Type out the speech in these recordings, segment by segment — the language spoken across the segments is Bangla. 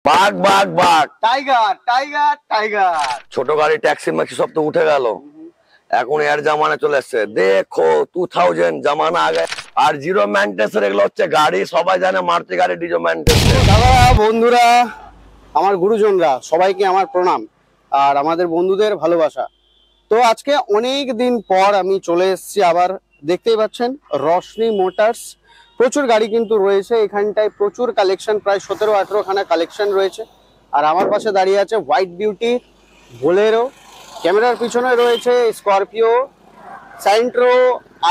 বাঘ বাঘ বাঘ টাইগার টাইগার টাইগার। ছোট গাড়ি ট্যাক্সি ম্যাক্সি সব তো উঠে গেল, এখন এর জামানা চলে এসছে। দেখো 2000 জামানা আগে। আর জিরো মেইনটেন্স এগুলো হচ্ছে গাড়ি, সবাই জানে মারুতি গাড়ি ডিজো মেইনটেন্স। দাদা বন্ধুরা, আমার গুরুজনরা, সবাইকে আমার প্রণাম আর আমাদের বন্ধুদের ভালোবাসা। তো আজকে অনেক দিন পর আমি চলে এসেছি আবার। দেখতেই পাচ্ছেন রশনি মোটরস, প্রচুর গাড়ি কিন্তু রয়েছে এখানটায়, প্রচুর কালেকশন, প্রায় 17-18 খানা কালেকশন রয়েছে। আর আমার পাশে দাঁড়িয়ে আছে হোয়াইট বিউটি, বোলেরো, ক্যামেরার পিছনে রয়েছে Scorpio, Santro,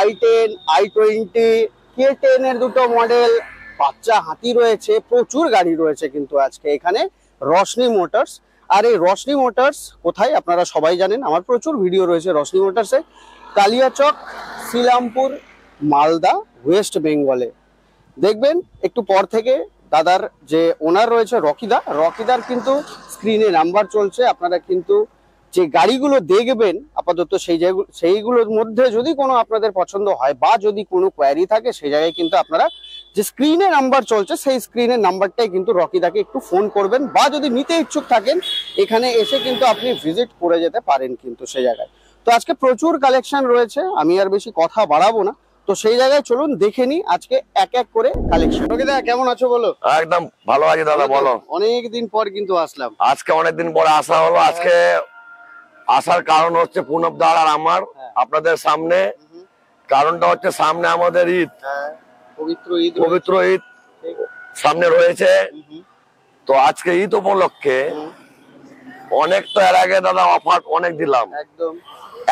i10, i20, K10 এর দুটো মডেল, বাচ্চা হাতি রয়েছে, প্রচুর গাড়ি রয়েছে কিন্তু আজকে এখানে রশনি মোটরস। আর এই রশনি মোটরস কোথায় আপনারা সবাই জানেন, আমার প্রচুর ভিডিও রয়েছে রশনি মোটরসে। কালিয়াচক, শ্রীরামপুর, মালদা, ওয়েস্ট বেঙ্গলে। দেখবেন একটু পর থেকে দাদার যে ওনার রয়েছে রকিদার কিন্তু স্ক্রিনে নাম্বার চলছে। আপনারা কিন্তু যে গাড়িগুলো দেখবেন আপাতত সেইগুলোর মধ্যে যদি কোনো আপনাদের পছন্দ হয় বা যদি কোনো কোয়ারি থাকে, সেই জায়গায় কিন্তু আপনারা যে স্ক্রিনে নাম্বার চলছে সেই স্ক্রিনের নাম্বারটাই কিন্তু রকিদাকে একটু ফোন করবেন, বা যদি নিতে ইচ্ছুক থাকেন এখানে এসে কিন্তু আপনি ভিজিট করে যেতে পারেন কিন্তু সেই জায়গায়। তো আজকে প্রচুর কালেকশন রয়েছে, আমি আর বেশি কথা বাড়াবো না, তো সেই জায়গায় চলুন দেখে নি আজকে এক এক করে কালেকশন। রকিদা কেমন আছো বলো? একদম ভালো আছি দাদা, বলো। অনেকদিন পর কিন্তু আসলাম। আজকে অনেকদিন পরে আসা হলো। আজকে আসার কারণ হচ্ছে পুনব দা আর আমার আপনাদের সামনে। কারণটা হচ্ছে সামনে আমাদের ঈদ, পবিত্র ঈদ সামনে রয়েছে। তো আজকে ঈদ উপলক্ষে অনেক, তো এর আগে দাদা অফার অনেক দিলাম, একদম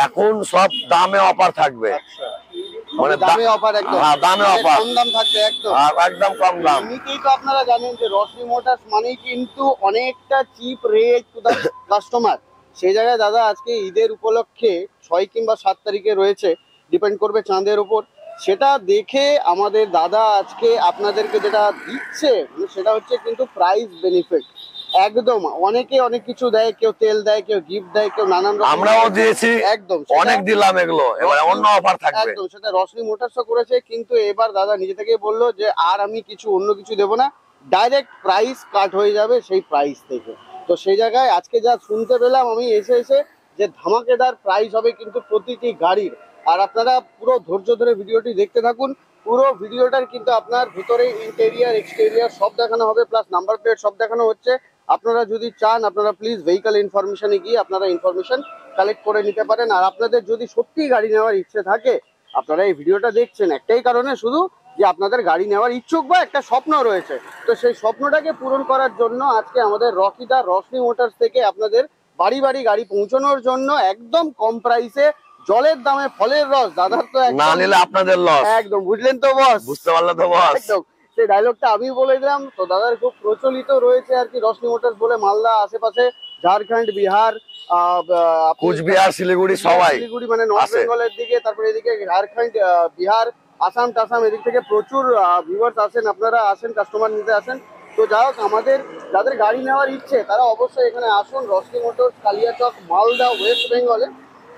এখন সব দামে অফার থাকবে। মানে দামে অফার, একদম দামে অফার, কম দাম থাকবে, একদম একদম কম দাম। এমনিতেই তো আপনারা জানেন যে রশনি মোটরস মানেই কিন্তু অনেকটা cheap rate to the customer. সেই জায়গায় দাদা আজকে ঈদের উপলক্ষে 6 কিংবা 7 তারিখে রয়েছে, ডিপেন্ড করবে চাঁদের উপর। সেটা দেখে আমাদের দাদা আজকে আপনাদেরকে যেটা দিচ্ছে সেটা হচ্ছে কিন্তু প্রাইস বেনিফিট একদম। অনেকে অনেক কিছু দেয়, কেউ তেল দেয়, কেউ গিফট দেয়, কেউ নানান রকম, আমরাও দিয়েছি, একদম অনেক দিলাম এগুলো, এবার অন্য অফার থাকবে। একদম সেটা রশনি মোটরসও করেছে, কিন্তু এবার দাদা নিজে থেকেই বললো যে আর আমি কিছু অন্য কিছু দেবো না, ডাইরেক্ট প্রাইস কাট হয়ে যাবে সেই প্রাইস থেকে। তো সেই জায়গায় আজকে যা শুনতে পেলাম আমি এসে যে ধামাকেদার প্রাইস হবে কিন্তু প্রতিটি গাড়ির। আর আপনারা পুরো ধৈর্য ধরে ভিডিওটি দেখতে থাকুন। পুরো ভিডিওটার কিন্তু আপনার ভিতরে ইন্টেরিয়ার এক্সটেরিয়ার সব দেখানো হবে, প্লাস নাম্বার প্লেট সব দেখানো হচ্ছে। আপনারা যদি চান আপনারা প্লিজ ভেহিকল ইনফরমেশনে গিয়ে আপনারা ইনফরমেশন কালেক্ট করে নিতে পারেন। আর আপনাদের যদি সত্যি গাড়ি নেওয়ার ইচ্ছে থাকে, আপনারা এই ভিডিওটা দেখছেন একটাই কারণে শুধু, যে আপনাদের গাড়ি নেওয়ার ইচ্ছুক বা একটা স্বপ্ন রয়েছে। তো সেই স্বপ্নটাকে পূরণ করার জন্য আজকে আমাদের রকিদা রশনি মোটরস থেকে আপনাদের বাড়ি বাড়ি গাড়ি পৌঁছানোর জন্য একদম কম প্রাইসে, জলের দামে ফলের রস। দাদার তো না নিলে আপনাদের লস, একদম বুঝলেন তো বস? বুঝতে পারলে তো বস, একদম সেই ডায়লগটা আমি বলে দিলাম। তো দাদার খুব প্রচলিত রয়েছে আর কি রশনি মোটরস বলে, মালদা আশেপাশে, ঝাড়খণ্ড, বিহার, কুচবিহার, শিলিগুড়ি, সবাই শিলিগুড়ি মানে নর্থ বেঙ্গলের দিকে, তারপরে এদিকে ঝাড়খণ্ড, বিহার, আসাম টাসাম, এদিক থেকে প্রচুর ভিউয়ার্স আসেন, আপনারা আসেন, কাস্টমার নিতে আসেন। তো যাই হোক, আমাদের যাদের গাড়ি নেওয়ার ইচ্ছে তারা অবশ্যই এখানে আসুন, রশনি মোটরস, কালিয়াচক, মালদা, ওয়েস্ট বেঙ্গলে।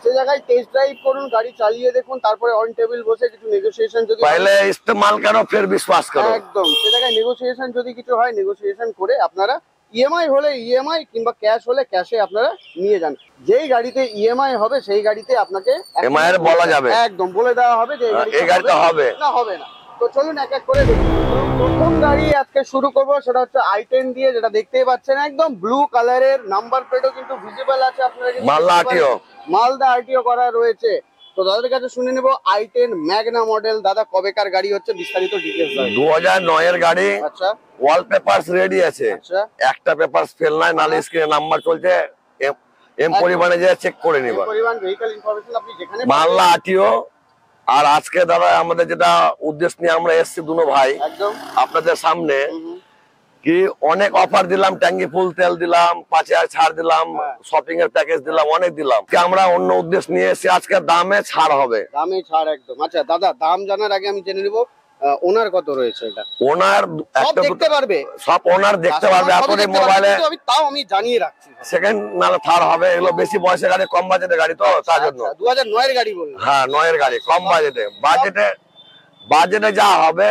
সে জায়গায় টেস্ট ড্রাইভ করুন, গাড়ি চালিয়ে দেখুন, তারপরে অন টেবিল বসে কিছু নেগোসিয়েশন যদি পহলে ইস্তেমাল করো ফির বিশ্বাস করো, একদম সে জায়গায় নেগোসিয়েশন যদি কিছু হয়, নেগোসিয়েশন করে আপনারা ইএমআই হলে ইএমআই কিংবা ক্যাশ হলে ক্যাশে আপনারা নিয়ে যান। যেই গাড়িতে ইএমআই হবে সেই গাড়িতে আপনাকে এমআই এর বলা যাবে, একদম বলে দেওয়া হবে যে এই গাড়িটা হবে না হবে না। তো চলুন এক এক করে দেখি। প্রথম গাড়ি আজকে শুরু করবো, সেটা হচ্ছে i10 দিয়ে, যেটা দেখতেই পাচ্ছেন একদম ব্লু কালারের, নাম্বার প্লেটও কিন্তু ভিজিবল আছে, আপনারা মালদা আরটিও করা রয়েছে। তো দাদার কাছে শুনে নেবো i10 ম্যাগনা মডেল। দাদা কবেকার গাড়ি হচ্ছে, বিস্তারিত ডিটেইলস দাও। 2009 এর গাড়ি। আচ্ছা, ওয়াল পেপারস রেডি আছে, আচ্ছা একটা পেপারস ফেল নাই, নালে স্ক্রিনে নাম্বার চলছে, এম পরিবহনে যে চেক করে নিবা, পরিবহন ভেহিকল ইনফরমেশন আপনি যেখানে মালদা আরটিও। আর আজকে দাদা আমাদের যেটা উদ্দেশ্য নিয়ে আমরা এসেছি দুনো ভাই একদম আপনাদের সামনে, কি অনেক অফার দিলাম, ট্যাঙ্কি ফুল তেল দিলাম, 5000 ছাড় দিলাম, শপিং এর প্যাকেজ দিলাম, অনেক দিলাম। আমরা অন্য উদ্দেশ্য নিয়ে এসেছি, আজকে দামে ছাড় হবে, দামে ছাড় একদম। আচ্ছা দাদা, দাম জানার আগে আমি জেনে নিব ওনার কত রয়েছে। এটা ওনার সব দেখতে পারবে, সব ওনার দেখতে পারবে, আপনি মোবাইলে তাও আমি জানিয়ে রাখছি সেকেন্ড নালে থার্ড হবে। এগুলো বেশি বয়সের গাড়ি, কম বাজেটের গাড়ি, তো তার জন্য 2009 এর গাড়ি বলুন। হ্যাঁ 9 এর গাড়ি, কম বাজেটে, বাজেটে যা হবে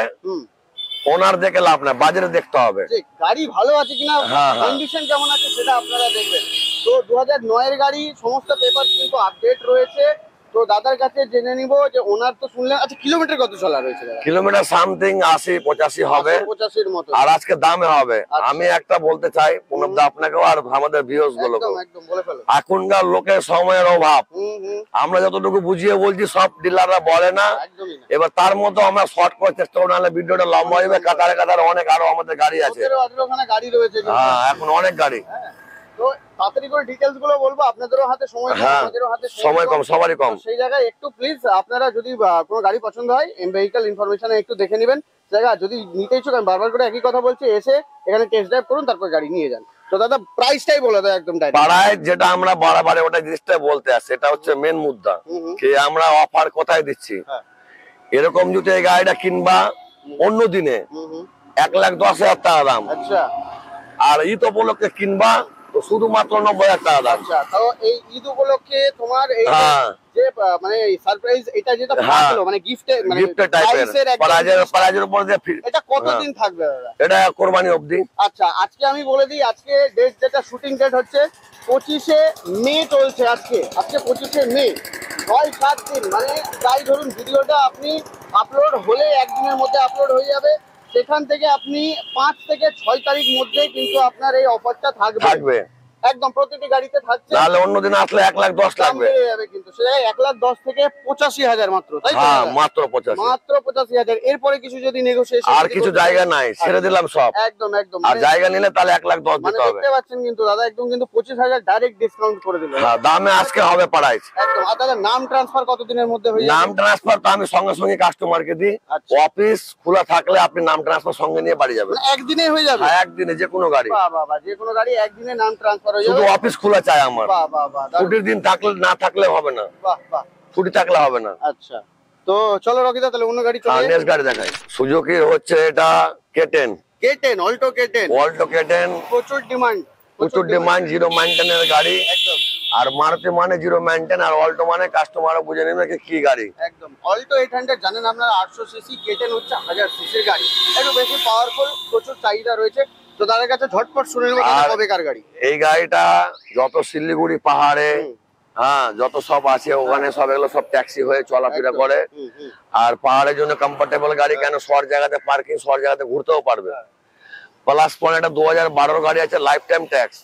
ওনার দেখে লাভ না, বাজারে দেখতে হবে যে গাড়ি ভালো আছে কিনা, হ্যাঁ, হ্যাঁ। কন্ডিশন কেমন আছে সেটা আপনারা দেখবেন। তো 2009 এর গাড়ি, সমস্ত পেপার কিন্তু আপডেট রয়েছে। তো দাদার কাছে জেনে নিব যে ওনার তো শুনলেন, আচ্ছা কিলোমিটার কত চলা রয়েছে দাদা? কিলোমিটার সামথিং 80-85 হবে, 85-এর মতো। আর আজকে দামে হবে। আচ্ছা। আমি একটা বলতে চাই প্রণবদা আপনাকেও আর আমাদের ভিউয়ার্স গুলোকে, একদম একদম বলে ফেলো। এখনকার লোকের সময়ের অভাব, হুম। আমরা যতটুকু বুঝিয়ে বলছি সব ডিলাররা বলে না। একদমই না। এবার তার মতো আমরা শর্ট করার চেষ্টা করবো, নাহলে ভিডিওটা লম্বা হয়ে যাবে। কাতারে কাতারে অনেক আরো আমাদের গাড়ি আছে। 17-18খানা গাড়ি রয়েছে কিন্তু। হ্যাঁ, এখন অনেক গাড়ি। হ্যাঁ। তো তাড়াতাড়ি করে ডিটেইলস গুলো বলবো, আপনাদেরও হাতে সময় কম, হ্যাঁ, আমাদেরও হাতে সময় কম, সবারই কম। তো সেই জায়গায় একটু প্লিজ আপনারা যদি কোনো গাড়ি পছন্দ হয় ভেহিকল ইনফরমেশনে একটু দেখে নেবেন। জায়গা যদি নিতে ইচ্ছুক, আমি বারবার করে একই কথা বলছি, এসে এখানে টেস্ট ড্রাইভ করুন, তারপর গাড়ি নিয়ে যান। তো দাদা প্রাইসটাই বলে দাও একদম ডাইরেক্ট। পাড়ায় যেটা আমরা বারবার ওটা জিনিসটা বলতে আসছি, এটা হচ্ছে মেন মুদ্রা, কি আমরা অফার কোথায় দিচ্ছি। হ্যাঁ। এরকম যদি এই গাড়িটা কিনবা অন্য দিনে 1,10,000 টাকা দাম, আচ্ছা আর ঈদ উপলক্ষে কিনবা তো শুধুমাত্র 90,000 টাকা দাম। আচ্ছা। তো এই ঈদ উপলক্ষে তোমার এই হ্যাঁ, যে মানে সারপ্রাইজ এটা যেটা হ্যাঁ। থাকলো, মানে গিফটে, মানে গিফটের টাইপের price-এর একদম প্রাইজের উপর দিয়ে এটা কতদিন থাকবে দাদা? এটা কোরবানি অবধি। আচ্ছা আজকে আমি বলে দিই, আজকে ডেট যেটা শুটিং ডেট হচ্ছে 25শে মে চলছে। আজকে 25শে মে, 6-7 দিন, মানে তাই ধরুন ভিডিওটা আপনি আপলোড হলে একদিনের মধ্যে আপলোড হয়ে যাবে। সেখান থেকে আপনি 5 থেকে 6 তারিখ মধ্যে কিন্তু আপনার এই অফারটা থাকবে একদম, প্রতিটি গাড়িতে থাকছে। নাহলে অন্যদিন আসলে 1,10,000 দাম লাগবে। বেড়ে যাবে কিন্তু, সেটা 1,10,000 থেকে 85,000 মাত্র, তাই তো হ্যাঁ, দাদা? মাত্র 85। মাত্র 85,000। এরপরে কিছু যদি নেগোসিয়েশন, আর কিছু জায়গা নাই, ছেড়ে দিলাম সব। একদম একদম, আর মানে জায়গা নিলে তাহলে 1,10,000 মানে দিতে হবে। দেখতে পাচ্ছেন কিন্তু দাদা একদম কিন্তু 25,000 ডাইরেক্ট ডিসকাউন্ট করে দিল হ্যাঁ, দামে আজকে হবে প্রাইস। একদম। আর দাদা নাম ট্রান্সফার কতদিনের মধ্যে হয়ে নাম যাবে? ট্রান্সফার তো আমি সঙ্গে সঙ্গে কাস্টমারকে দিই। আচ্ছা। অফিস খোলা থাকলে আপনি নাম ট্রান্সফার সঙ্গে নিয়ে বাড়ি যাবেন। মানে একদিনে হয়ে যাবে? হ্যাঁ, একদিনে যে কোনো গাড়ি, বাহ বাহ বাহ, যে কোনো গাড়ি একদিনে নাম ট্রান্সফার হয়ে শুধু যাবে। অফিস খোলা চাই আমার। বাহ বাহ বাহ, দারুণ। ছুটির দিন থাকলে না থাকলে হবে না, বাহ বাহ। ছুটি থাকলে হবে না। আচ্ছা তো চলো রকিদা, তাহলে অন্য গাড়ি চলে যাই। নেক্সট গাড়ি দেখাই। সুজুকির হচ্ছে এটা K10, K10, Alto K10, Alto K10, প্রচুর ডিমান্ড, প্রচুর ডিমান্ড, জিরো মেইনটেনের গাড়ি। একদম আর মারুতি মানে জিরো মেইনটেন, আর অল্টো মানে কাস্টমারও বুঝে নেবে কি গাড়ি। একদম। অল্টো 800 জানেন আপনারা 800 সিসি, K10 হচ্ছে 1000 সিসির গাড়ি, একটু বেশি পাওয়ারফুল, প্রচুর চাহিদা রয়েছে। তো তাদের কাছে ঝটপট শুনে নেবো আর কবেকার গাড়ি। এই গাড়িটা যত শিলিগুড়ি পাহাড়ে, হ্যাঁ যত সব আছে ওখানে সব এগুলো সব ট্যাক্সি হয়ে চলাফেরা করে। আর পাহাড়ের জন্য কমফোর্টেবল গাড়ি, কেন শর্ট জায়গাতে পার্কিং, শর্ট জায়গাতে ঘুরতেও পারবে। প্লাস পয়েন্ট এটা 2012 গাড়ি আছে, লাইফ টাইম ট্যাক্স।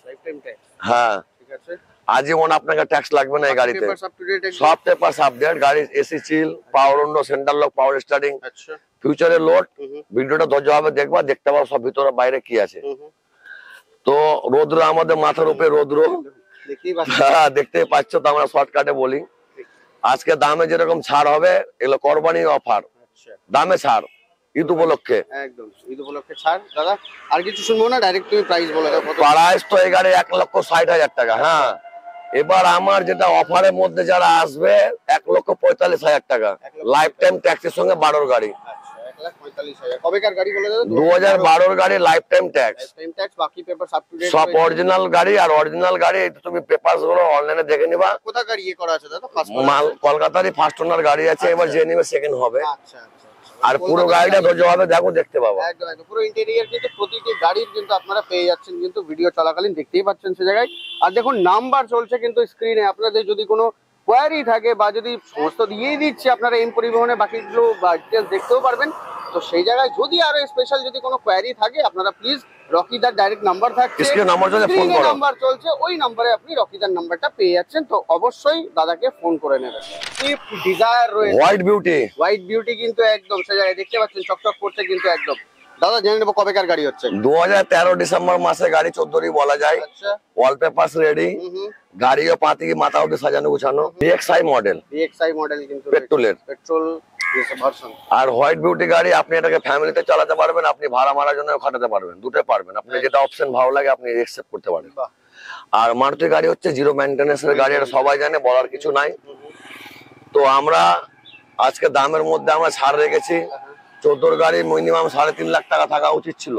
হ্যাঁ, ঠিক আছে, আজীবন আপনাকে ট্যাক্স লাগবে না এই গাড়িতে। পেপারস আপ টু ডেট একদম। সব পেপার আপডেট, গাড়ির এসি চিল, পাওয়ার উইন্ডো, সেন্টার লক, পাওয়ার স্টার্টিং, আচ্ছা ফিউচারের লোড। ভিডিওটা ধৈর্য হবে দেখবা, দেখতে পাবো সব ভিতরে বাইরে কি আছে। তো রৌদ্র আমাদের মাথার উপরে রৌদ্র, দেখতেই পাচ্ছেন। হ্যাঁ দেখতেই পাচ্ছ। তো আমরা শর্টকাটে বলি, আজকে দামে যেরকম ছাড় হবে, এগুলো কোরবানির অফার, আচ্ছা দামে ছাড় ঈদ উপলক্ষে। একদম ঈদ উপলক্ষে ছাড়। দাদা আর কিছু শুনবো না, ডাইরেক্ট তুমি প্রাইস বলে দাও কত। প্রাইস তো এই গাড়ি 1,60,000 টাকা। হ্যাঁ, এবার আমার যেটা অফারের মধ্যে যারা আসবে 1,45,000 টাকা, লাইফ টাইম ট্যাক্সের সঙ্গে 12 গাড়ি। আচ্ছা 1,45,000 কবেকার গাড়ি বলে দাও। 2012 গাড়ি, life time tax, time tax, বাকি পেপারস আপ টু ডেট, সব অরিজিনাল গাড়ি। আর অরিজিনাল গাড়ি এই তো তুমি পেপারস গুলো অনলাইনে দেখে নিবা। কোথাকার ইয়ে করা আছে দাদা? ফার্স্ট মাল কলকাতারই ফার্স্ট ওনার গাড়ি আছে, এবার যে নিবে সেকেন্ড হবে। আচ্ছা আচ্ছা। আর পুরো গাড়িটা ধৈর্য হবে দেখো, দেখতে পাবো। একদম একদম পুরো ইন্টেরিয়র কিন্তু প্রতিটি গাড়ির কিন্তু আপনারা পেয়ে যাচ্ছেন কিন্তু ভিডিও চলাকালীন, দেখতেই পাচ্ছেন সে জায়গায়। আর দেখুন নাম্বার চলছে কিন্তু স্ক্রিনে, আপনাদের যদি কোনো কোয়ারি থাকে বা যদি সমস্ত দিয়েই দিচ্ছি আপনারা এম পরিবহনে, বাকিগুলো বা ডিটেলস দেখতেও পারবেন। তো সেই জায়গায় যদি আরো স্পেশাল যদি কোনো কোয়ারি থাকে, আপনারা প্লিজ রকিদার ডাইরেক্ট নাম্বার থাকছে, স্ক্রিনে নাম্বার চলছে, ফোন করো। নাম্বার চলছে, ওই নাম্বারে আপনি রকিদার নাম্বারটা পেয়ে যাচ্ছেন। তো অবশ্যই দাদাকে ফোন করে নেবেন। সুইফট ডিজায়ার রয়েছে, হোয়াইট বিউটি, হোয়াইট বিউটি কিন্তু একদম সে জায়গায় দেখতে পাচ্ছেন চকচক করছে কিন্তু একদম। দাদা জেনে নেবো কবেকার গাড়ি হচ্ছে? 2013 ডিসেম্বর মাসে গাড়ি, 14 বলা যায়। আচ্ছা ওয়ালপেপারস রেডি, গাড়িও পাতি মাথা অব্দি সাজানো গুছানো। DXi মডেল, DXi মডেল কিন্তু পেট্রোলের, পেট্রোল ভার্সন। আর হোয়াইট বিউটি গাড়ি, আপনি এটাকে ফ্যামিলিতে চালাতে পারবেন, আপনি ভাড়া মারার জন্য খাটাতে পারবেন, দুটোই পারবেন। আপনি যেটা অপশন ভালো লাগে আপনি একসেপ্ট করতে পারেন। বাহ। আর মারুতি গাড়ি হচ্ছে জিরো মেইনটেনেন্সের গাড়ি, এটা সবাই জানে, বলার কিছু নাই। তো আমরা আজকে দামের মধ্যে আমরা ছাড় রেখেছি। 14 গাড়ি মিনিমাম 3.5 লাখ টাকা থাকা উচিত ছিল,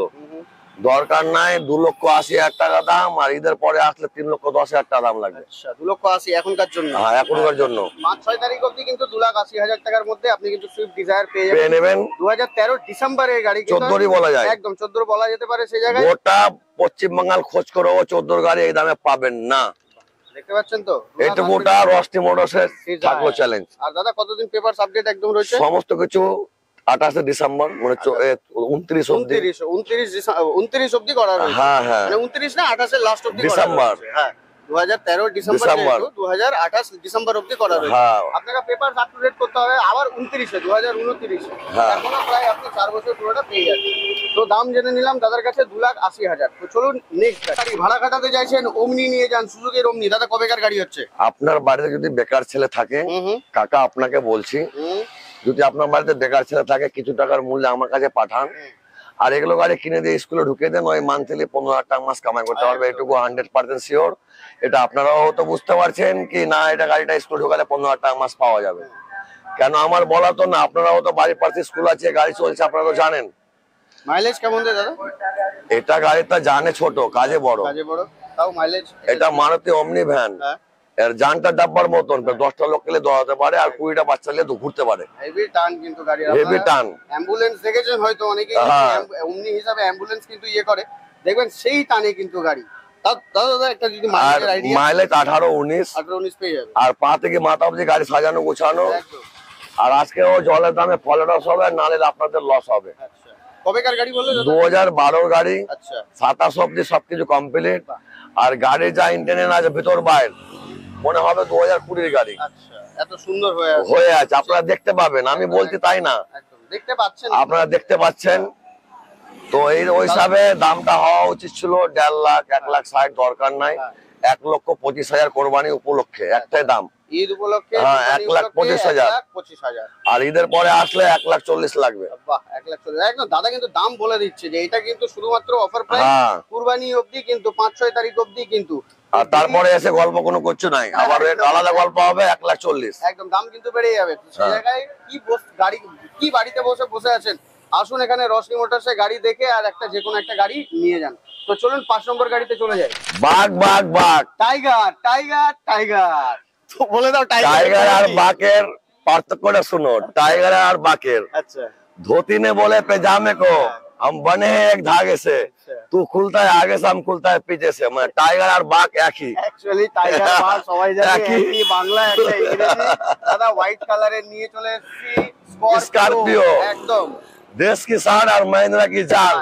দরকার নাই। 2,80,000 টাকা দাম, আর ঈদের পরে আসলে 3,10,000 টাকা দাম লাগবে। আচ্ছা 2,80,000 এখনকার জন্য। হ্যাঁ, এখনকার জন্য। 5-6 তারিখ অবধি কিন্তু 2,80,000 টাকার মধ্যে আপনি কিন্তু সুইফট ডিজায়ার পেয়ে পেয়ে নেবেন। 2013 ডিসেম্বরের গাড়ি, 14 বলা যায়, একদম 14 বলা যেতে পারে। সেই জায়গায় গোটা পশ্চিমবাংলার খোঁজ করে 14 গাড়ি এই দামে পাবেন না। দেখতে পাচ্ছেন তো, এটুকুটা রস্টি মোটরসের থাকলো চ্যালেঞ্জ। আর দাদা কতদিন পেপারস আপডেট একদম রয়েছে? সমস্ত কিছু 28 ডিসেম্বর মানে 29 অবধি। 29 অবধি করা রয়েছে। হ্যাঁ হ্যাঁ, মানে 29 না 28 এর লাস্ট অবধি ডিসেম্বর। হ্যাঁ 2013 ডিসেম্বর, 2028 ডিসেম্বর অবধি করা রয়েছে। হ্যাঁ, আপনাকে পেপারস আপ টু ডেট করতে হবে আবার 29 2029। হ্যাঁ। এখনো প্রায় আপনি 4 বছর পুরোটা পেয়ে যাচ্ছেন। তো দাম জেনে নিলাম দাদার কাছে 2,80,000। তো চলুন নেক্সট গাড়ি ভাড়া খাটাতে চাইছেন, ওমনি নিয়ে যান, সুজুকির ওমনি। দাদা কবেকার গাড়ি হচ্ছে? আপনার বাড়িতে যদি বেকার ছেলে থাকে, কাকা আপনাকে বলছি, যদি আপনার বাড়িতে বেকার ছেলে থাকে কিছু টাকার মূল্যে আমার কাছে পাঠান, আর এগুলো গাড়ি কিনে দিয়ে স্কুলে ঢুকে দেন, ওই মান্থলি 15,000 টাকা মাস কামাই করতে পারবে, এটুকু 100% শিওর। এটা আপনারাও তো বুঝতে পারছেন কি না, এটা গাড়িটা স্কুলে ঢুকালে 15,000 টাকা মাস পাওয়া যাবে। কেন আমার বলা তো না, আপনারাও তো বাড়ির পাশে স্কুল আছে, গাড়ি চলছে, আপনারা তো জানেন। মাইলেজ কেমন দেয় দাদা? এটা গাড়িটা জানে ছোট, কাজে বড়। কাজে বড়, তাও মাইলেজ। এটা মারুতি ওমনি ভ্যান, এর জানটা ডাব্বার মতন, 10টা লোক গেলে দৌড়াতে পারে, আর 20টা বাচ্চা নিয়ে তো ঘুরতে পারে। হেভি টান কিন্তু গাড়ি, হেভি টান। অ্যাম্বুলেন্স দেখেছেন হয়তো অনেকেই, ওমনি হিসাবে অ্যাম্বুলেন্স কিন্তু ইয়ে করে, দেখবেন সেই টানে কিন্তু গাড়ি। দাদা একটা যদি মাইলেজের আইডিয়া। মাইলেজ 18-19 পেয়ে যাবে। আর পা থেকে মাথা অবধি গাড়ি সাজানো গোছানো। আর আজকে ও জলের দামে ফলের রস হবে, নালে আপনাদের লস হবে। আচ্ছা কবেকার গাড়ি বললে? 2012 গাড়ি। আচ্ছা 27 অবধি সবকিছু কমপ্লিট। আর গাড়ি যা ইন্টেরিয়র আছে ভিতর বাইর মনে হবে 2020 গাড়ি। আচ্ছা এত সুন্দর হয়ে আছে, আপনারা দেখতে পাবেন, আমি বলছি তাই না, একদম দেখতে পাচ্ছেন, আপনারা দেখতে পাচ্ছেন। তো এই ওই হিসাবে দামটা হওয়া উচিত ছিল 1.5 লাখ, 1,60,000 দরকার নাই। 1,25,000 কোরবানি উপলক্ষে একটাই দাম, ঈদ উপলক্ষে। হ্যাঁ 1,25,000। 25,000 আর ঈদের পরে আসলে 1,40,000 লাগবে। বাহ 1,40,000 একদম। দাদা কিন্তু দাম বলে দিচ্ছে যে এটা কিন্তু শুধুমাত্র অফার প্রাইস, কুরবানি অবধি কিন্তু 5-6 তারিখ অবধি কিন্তু। আর তারপরে এসে গল্প কোনো কিছু নাই, আবার আলাদা গল্প হবে 1,40,000। একদম দাম কিন্তু বেড়ে যাবে। সেই জায়গায় কি গাড়ি কি বাড়িতে বসে আছেন, আসুন এখানে রশনি মোটরসে গাড়ি দেখে আর একটা যে কোনো একটা গাড়ি নিয়ে যান। তো চলুন 5 নম্বর গাড়িতে চলে যাই। বাঘ বাঘ বাঘ, টাইগার টাইগার টাইগার। তো বলে দাও টাইগার আর বাঘের পার্থক্যটা শুনো। টাইগার আর বাঘের, আচ্ছা धोती ने बोले पैजामे को हम बने हैं एक धागे से, तू खुलता है आगे से हम खुलता है पीछे से। मैं टाइगर আর বাঘ একই। অ্যাকচুয়ালি টাইগার বাঘ সবাই জানে একই, বাংলা একটা ইংরেজি। দাদা হোয়াইট কালারের নিয়ে চলে এসেছি স্করপিও, একদম দেশ কি শান আর মহিন্দ্রা কি জান।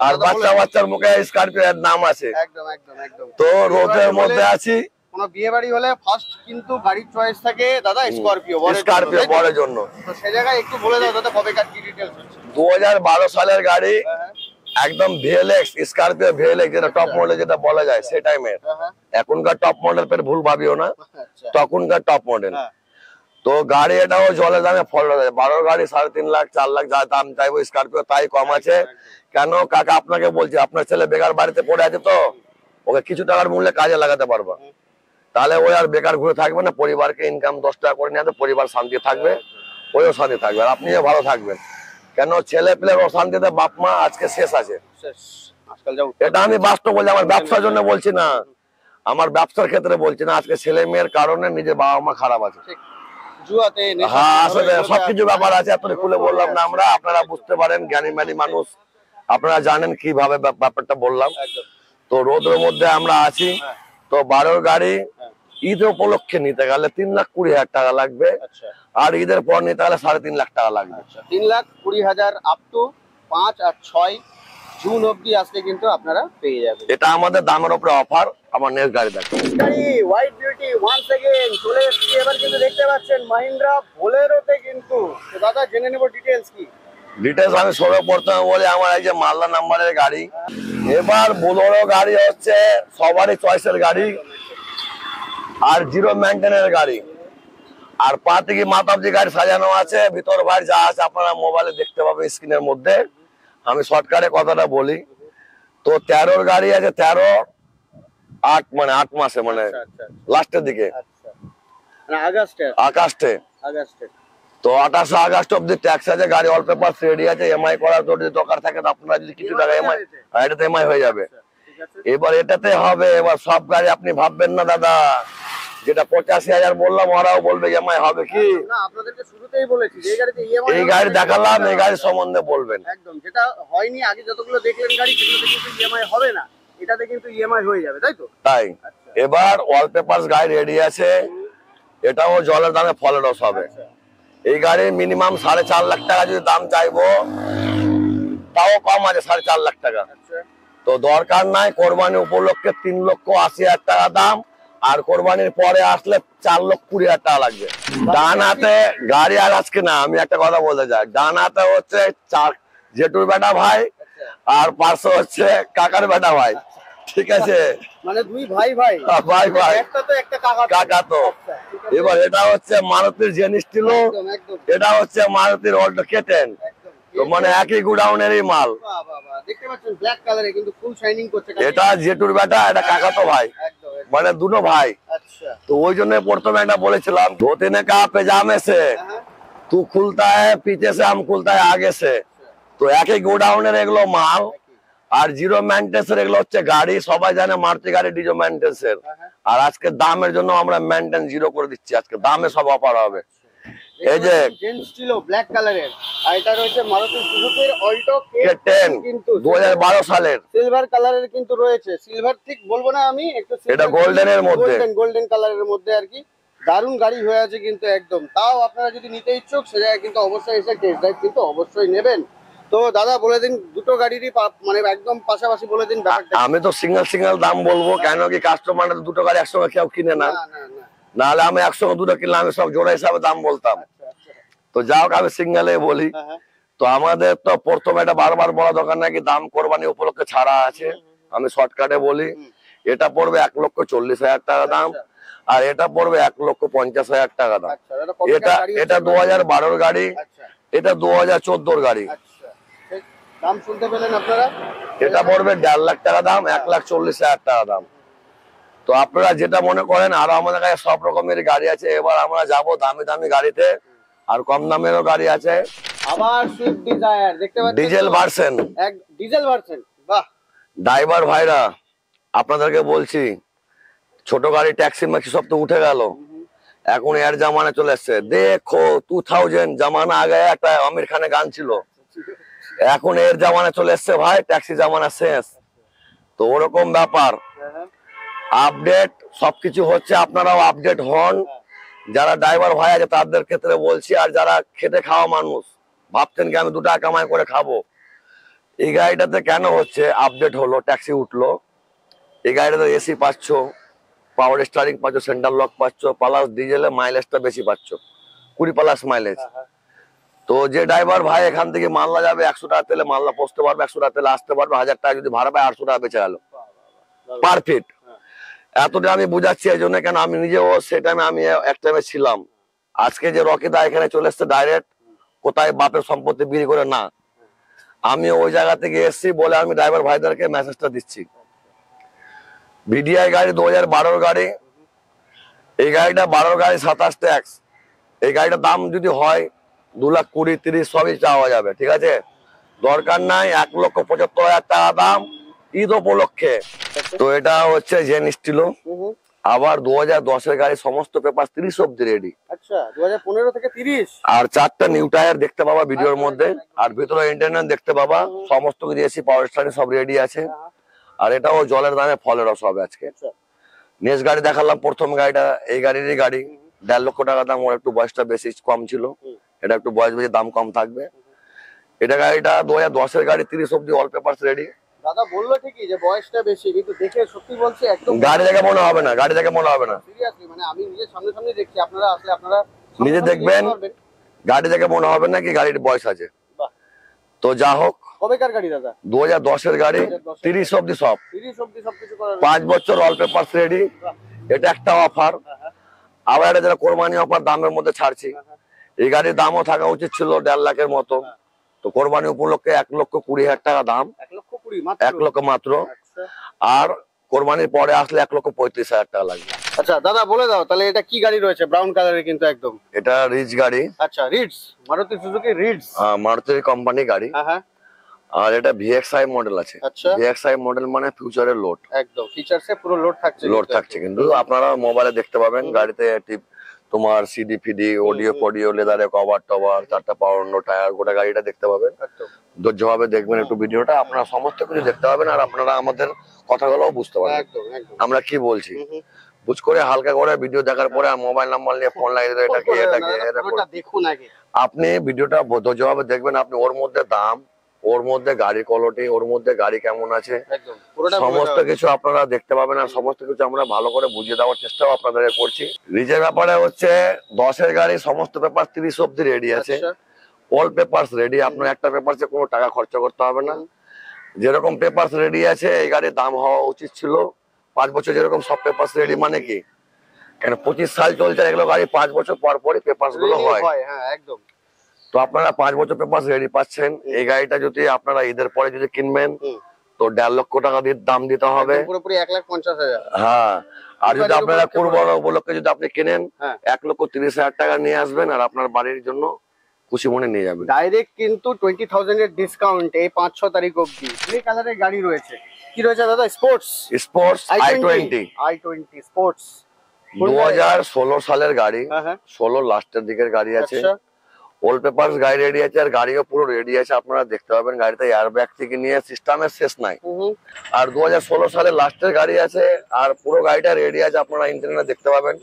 আর বাচ্চা বাচ্চার মুখে স্করপিও এর নাম আছে। একদম একদম একদম। তো রোদের মধ্যে আছি, কোন বিয়ে বাড়ি হলে ফার্স্ট কিন্তু গাড়ির চয়েস থাকে দাদা স্করপিও, স্করপিও বড়ের জন্য। তো সেই জায়গায় একটু বলে দাও দাদা কবেকার কি ডিটেইলস হচ্ছে? 2012 সালের গাড়ি, একদম ভিএলএক্স স্করপিও ভিএলএক্স, যেটা টপ মডেল যেটা বলা যায় সেই টাইমে। এখনকার টপ মডেল পের ভুল ভাবিও না, তখনকার টপ মডেল। তো গাড়ি এটাও জলের দামে ফল আছে। 12 গাড়ি 3.5 লাখ 4 লাখ যা দাম চাইবো স্করপিও তাই কম আছে। কেন কাকা আপনাকে বলছি, আপনার ছেলে বেকার বাড়িতে পড়ে আছে, তো ওকে কিছু টাকার মূল্যে কাজে লাগাতে পারবা, তাহলে ওই আর বেকার ঘুরে থাকবে না। পরিবারকে ইনকাম 10 টাকা করে নিয়ে পরিবার শান্তি থাকবে, ওইও শান্তি থাকবে, আর আপনিও ভালো থাকবেন। কেন ছেলে পেলের অশান্তিতে বাপ মা আজকে শেষ আছে। এটা আমি বাস্তব বলছি, আমার ব্যবসার জন্য বলছি না, আমার ব্যবসার ক্ষেত্রে বলছি না। আজকে ছেলে মেয়ের কারণে নিজের বাবা মা খারাপ আছে। হ্যাঁ আসলে সবকিছু ব্যাপার আছে, এত খুলে বললাম না আমরা, আপনারা বুঝতে পারেন, জ্ঞানী ম্যানী মানুষ, আপনারা জানেন কিভাবে ব্যাপারটা বললাম। তো রোদের মধ্যে আমরা আছি। তো 12 গাড়ি ঈদ উপলক্ষে নিতে গেলে 3,20,000 টাকা লাগবে, আর ঈদের পর নিতে গেলে 3.5 লাখ টাকা লাগবে। 3,20,000 আপ টু 5 আর 6 জুন অবধি আজকে কিন্তু আপনারা পেয়ে যাবেন। এটা আমাদের দামের উপরে অফার। আমার নেক্সট গাড়ি দেখো, গাড়ি হোয়াইট বিউটি ওয়ান্স अगेन চলে এসেছি। এবার কিন্তু দেখতে পাচ্ছেন মাহিন্দ্রা বোলেরোতে কিন্তু। তো দাদা জেনে নেব ডিটেইলস কি। ডিটেইলস আমি সর্বপ্রথম বলি, আমার এই যে মালদা নাম্বারের গাড়ি। এবার বোলেরো গাড়ি হচ্ছে সবারই চয়েসের গাড়ি, আর জিরো মেইনটেনের গাড়ি, আর পা থেকে মাথা অবধি গাড়ি সাজানো আছে, ভিতর বাইরে যা আছে আপনারা মোবাইলে দেখতে পাবেন স্ক্রিনের মধ্যে। আমি শর্টকাটে কথাটা বলি। তো 13 গাড়ি আছে, 13-8 মানে 8 মাসে, মানে লাস্টের দিকে, আগস্টে। তো 28 আগস্ট অব্দি ট্যাক্স আছে, গাড়ি অল পেপার রেডি আছে, এমআই করার তো যদি দরকার থাকে আপনারা যদি কিছু টাকা এমআই, এটাতে এমআই হয়ে যাবে। এবার এটাতে হবে, এবার সব গাড়ি আপনি ভাববেন না দাদা যেটা 85,000 বললাম ওরাও বলবে ইএমআই হবে কি। না, আপনাদেরকে শুরুতেই বলেছি যে এই গাড়িতে ইএমআই, এই গাড়ি দেখালাম, এই গাড়ি সম্বন্ধে বলবেন একদম যেটা হয়নি আগে যতগুলো দেখলেন গাড়ি সেগুলোতে কিন্তু ইএমআই হবে না, এটাতে কিন্তু ইএমআই হয়ে যাবে, তাই তো? তাই এবার অল পেপার গাড়ি রেডি আছে, এটাও জলের দামে ফলের রস হবে। এই গাড়ির মিনিমাম 4.5 লাখ টাকা যদি দাম চাইবো তাও কম আছে, 4.5 লাখ টাকা। তো দরকার নাই, কোরবানি উপলক্ষে 3,80,000 টাকা দাম, আর কোরবানির পরে আসলে 4,20,000 টাকা লাগবে। ডান হাতে গাড়ি আর আজকে না, আমি একটা কথা বলতে চাই, ডান হাতে হচ্ছে জেঠুর বেটা ভাই, আর পার্শ্ব হচ্ছে কাকার বেটা ভাই, ঠিক আছে? মানে দুই ভাই ভাই, ভাই ভাই, একটা তো একটা কাকা তো। এবার এটা হচ্ছে মারুতির জেনিস ছিল, এটা হচ্ছে মারুতির ওল্ড কেটেন, তো মানে একই গোডাউনেরই মাল। দেখতে পাচ্ছেন ব্ল্যাক কালারে কিন্তু ফুল শাইনিং করছে। এটা জেঠুর বেটা, এটা কাকা তো ভাই, মানে দুটো ভাই। तो वही जो प्रथम एक बोलेছিলাম धोती ने कहा पैजामे से तू खुलता है पीछे से हम खुलता है आगे से। तो एक ही गोडाउনের এগুলো মাল, আর জিরো মেইনটেন্সের এগুলো হচ্ছে গাড়ি, সবাই জানে মারুতি গাড়ি ডিজো মেইনটেন্সের। আর আজকে দামের জন্য আমরা মেইনটেন্স জিরো করে দিচ্ছি, আজকে দামে সব অফার হবে। এই যে জেন্টস ছিল ব্ল্যাক কালারের, আর এটা রয়েছে মারুতি সুজুকির অল্টো K10 কিন্তু 2012 সালের সিলভার কালারের কিন্তু রয়েছে, সিলভার ঠিক বলবো না আমি, একটু এটা গোল্ডেনের মধ্যে, গোল্ডেন কালারের মধ্যে আর কি। দারুণ গাড়ি হয়ে আছে কিন্তু একদম। তাও আপনারা যদি নিতে ইচ্ছুক সে জায়গায় কিন্তু অবশ্যই এসে টেস্ট ড্রাইভ কিন্তু অবশ্যই নেবেন। তো দাদা বলে দিন দুটো গাড়িরই মানে একদম পাশাপাশি বলে দিন ব্যাপারটা। আমি তো সিঙ্গেল দাম বলবো, কেন কি কাস্টমার দুটো গাড়ি একসঙ্গে কেউ কিনে না, নাহলে আমি একসঙ্গে দুটো কিনলে আমি সব জোড়া হিসাবে দাম বলতাম। তো যাও আমি সিঙ্গেলে বলি। তো আমাদের তো প্রথমে এটা বারবার বলা দরকার নাকি দাম কোরবানি উপলক্ষে ছাড়া আছে, আমি শর্টকাটে বলি। এটা পড়বে 1,40,000 টাকা দাম, আর এটা পড়বে 1,50,000 টাকা দাম। এটা 2012 গাড়ি, এটা 2014 গাড়ি। দাম শুনতে পেলেন আপনারা, এটা পড়বে 1.5 লাখ টাকা দাম, 1,40,000 টাকা দাম। তো আপনারা যেটা মনে করেন, আর আমাদের কাছে সব রকমের গাড়ি আছে। এবার আমরা যাব দামি দামি গাড়িতে, আর কম দামেরও গাড়ি আছে। আবার সুইফট ডিজায়ার দেখতে পাচ্ছেন, ডিজেল ভার্সন, এক ডিজেল ভার্সন। বাহ, ড্রাইভার ভাইরা আপনাদেরকে বলছি, ছোট গাড়ি ট্যাক্সি ম্যাক্সি সব তো উঠে গেল, এখন এর জামানা চলে এসছে। দেখো 2000 জামানা আগে একটা আমির খানের গান ছিল, এখন এর জামানা চলে এসছে ভাই, ট্যাক্সি জামানা শেষ। তো ওরকম ব্যাপার, আপডেট সবকিছু হচ্ছে, আপনারাও আপডেট হন। যারা ড্রাইভার ভাই আছে তাদের ক্ষেত্রে বলছি, আর যারা খেটে খাওয়া মানুষ ভাবছেন কি আমি 2 টাকা কামাই করে খাবো, এই গাড়িটাতে কেন হচ্ছে আপডেট হলো, ট্যাক্সি উঠলো, এই গাড়িটাতে এসি পাচ্ছ, পাওয়ার স্টারিং পাচ্ছ, সেন্টার লক পাচ্ছ, প্লাস ডিজেলে মাইলেজটা বেশি পাচ্ছ, 20+ মাইলেজ। তো যে ড্রাইভার ভাই এখান থেকে মালদা যাবে 100 টাকা তেলে মালদা পৌঁছতে পারবে, 100 টাকা তেলে আসতে পারবে, 1000 টাকা যদি ভাড়া পায় 800 টাকা বেঁচে গেল পার ফিট। এতটা আমি বুঝাচ্ছি এই জন্য, কেন আমি নিজেও সেই টাইমে আমি এক টাইমে ছিলাম। আজকে যে রকিদা এখানে চলে এসছে ডাইরেক্ট, কোথায় বাপের সম্পত্তি বিক্রি করে না, আমি ওই জায়গা থেকে এসছি বলে আমি ড্রাইভার ভাইদেরকে মেসেজটা দিচ্ছি। ভিডিআই গাড়ি 2012 গাড়ি, এই গাড়িটা 12 গাড়ি 27 ট্যাক্স। এই গাড়িটার দাম যদি হয় 2,20,000 30 সবই চাওয়া যাবে, ঠিক আছে? দরকার নাই, 1,75,000 টাকা দাম ঈদ উপলক্ষে। তো এটা হচ্ছে জেন স্টিলো, আবার 2010 গাড়ি, সমস্ত পেপার 30 অব্দি রেডি। আচ্ছা 2015 থেকে 30, আর 4টা নিউ টায়ার দেখতে পাবা ভিডিওর মধ্যে, আর ভিতরে ইন্টারনেট দেখতে পাবা, সমস্ত কিছু এসি পাওয়ার স্টারিং সব রেডি আছে। আর এটাও জলের দামে ফলের রস হবে আজকে। নেক্সট গাড়ি দেখালাম, প্রথম গাড়িটা এই গাড়িরই গাড়ি, 1.5 লক্ষ টাকা দাম, ওর একটু বয়সটা বেশি কম ছিল, এটা একটু বয়স বেশি দাম কম থাকবে। এটা গাড়িটা 2010 গাড়ি, 30 অব্দি অল পেপারস রেডি। দাদা বললো ঠিকই যে বয়সটা বেশি, কিন্তু দেখে সত্যি বলছি একদম গাড়ি দেখে মনে হবে না, গাড়ি দেখে মনে হবে না, সিরিয়াসলি। মানে আমি নিজে সামনে সামনে দেখছি, আপনারা আসলে আপনারা নিজে দেখবেন, গাড়ি দেখে মনে হবে না কি গাড়ির বয়স আছে। তো যা হোক, কবেকার গাড়ি দাদা? 2010 গাড়ি, 30 অব্দি সব, 30 অবধি সবকিছু করা, 5 বছর অল পেপারস রেডি। এটা একটা অফার, আবার এটা যারা কোরবানি অফার দামের মধ্যে ছাড়ছি। এই গাড়ির দামও থাকা উচিত ছিল 1.5 লাখের মতো, তো কোরবানি উপলক্ষে 1,20,000 টাকা দাম, 1,20,000 1 লক্ষ মাত্র। আর কোরবানির পরে আসলে 1,35,000 টাকা লাগবে। আচ্ছা দাদা বলে দাও তাহলে এটা কি গাড়ি রয়েছে, ব্রাউন কালারের কিন্তু একদম। এটা রিচ গাড়ি। আচ্ছা reads, Maruti Suzuki reads. Maruti company গাড়ি। হ্যাঁ হ্যাঁ। আর এটা ভিএক্সআই মডেল আছে। আচ্ছা ভিএক্সআই মডেল মানে ফিউচারের লোড, একদম ফিচারসে পুরো লোড থাকছে। লোড থাকছে, কিন্তু আপনারা মোবাইলে দেখতে পাবেন গাড়িতে তোমার সিডি ফিডি অডিও ফডিও লেদারে কভার টভার 4টা পাওয়ার টায়ার, গোটা গাড়িটা দেখতে পাবেন। একদম ধৈর্যভাবে দেখবেন একটু ভিডিওটা, আপনারা সমস্ত কিছু দেখতে পাবেন আর আপনারা আমাদের কথাগুলো বুঝতে পারবেন একদম একদম। আমরা কি বলছি। বুঝ করে হালকা করে ভিডিও দেখার পরে আর মোবাইল নাম্বার নিয়ে ফোন লাগিয়ে দেবে এটা কি এটা কি এটা করে। দেখুন আগে আপনি ভিডিওটা ধৈর্যভাবে দেখবেন, আপনি ওর মধ্যে দাম, ওর মধ্যে গাড়ি কোয়ালিটি, ওর মধ্যে গাড়ি কেমন আছে একদম পুরোটা সমস্ত কিছু আপনারা দেখতে পাবেন আর সমস্ত কিছু আমরা ভালো করে বুঝিয়ে দেওয়ার চেষ্টাও আপনাদের করছি। রিজের ব্যাপারে হচ্ছে 10-এর গাড়ি সমস্ত পেপার 30 অব্দি রেডি আছে, অল পেপারস রেডি, আপনার একটা পেপারসে কোনো টাকা খরচা করতে হবে না। যেরকম পেপারস রেডি আছে এই গাড়ির দাম হওয়া উচিত ছিল 5 বছর, যেরকম সব পেপারস রেডি মানে কি, কেন 25 সাল চলছে, এগুলো গাড়ি 5 বছর পর পরই পেপারস গুলো হয়। হ্যাঁ একদম। তো আপনারা 5 বছর পেপারস রেডি পাচ্ছেন। এই গাড়িটা যদি আপনারা ঈদের পরে যদি কিনবেন তো 1.5 লক্ষ টাকা দিয়ে দাম দিতে হবে, পুরোপুরি 1,50,000। হ্যাঁ। আর যদি আপনারা কুরবানি উপলক্ষে যদি আপনি কিনেন 1,30,000 টাকা নিয়ে আসবেন আর আপনার বাড়ির জন্য খুশি মনে নিয়ে যাবেন। ডাইরেক্ট কিন্তু 20,000 এর ডিসকাউন্ট এই 5-6 তারিখ অবধি। গ্রে কালারের গাড়ি রয়েছে, কি রয়েছে দাদা? স্পোর্টস i20 স্পোর্টস 2016 সালের গাড়ি, হ্যাঁ 16 লাস্টের দিকের গাড়ি আছে। অল পেপারস গাড়ি রেডি আছে আর গাড়িও পুরো রেডি আছে, আপনারা দেখতে পাবেন। গাড়িতে এয়ারব্যাগ থেকে নিয়ে সিস্টেমের শেষ নাই। আর 2016 সালের লাস্টের গাড়ি আছে আর পুরো গাড়িটা রেডি আছে, আপনারা ইন্টারনেটে দেখতে পাবেন।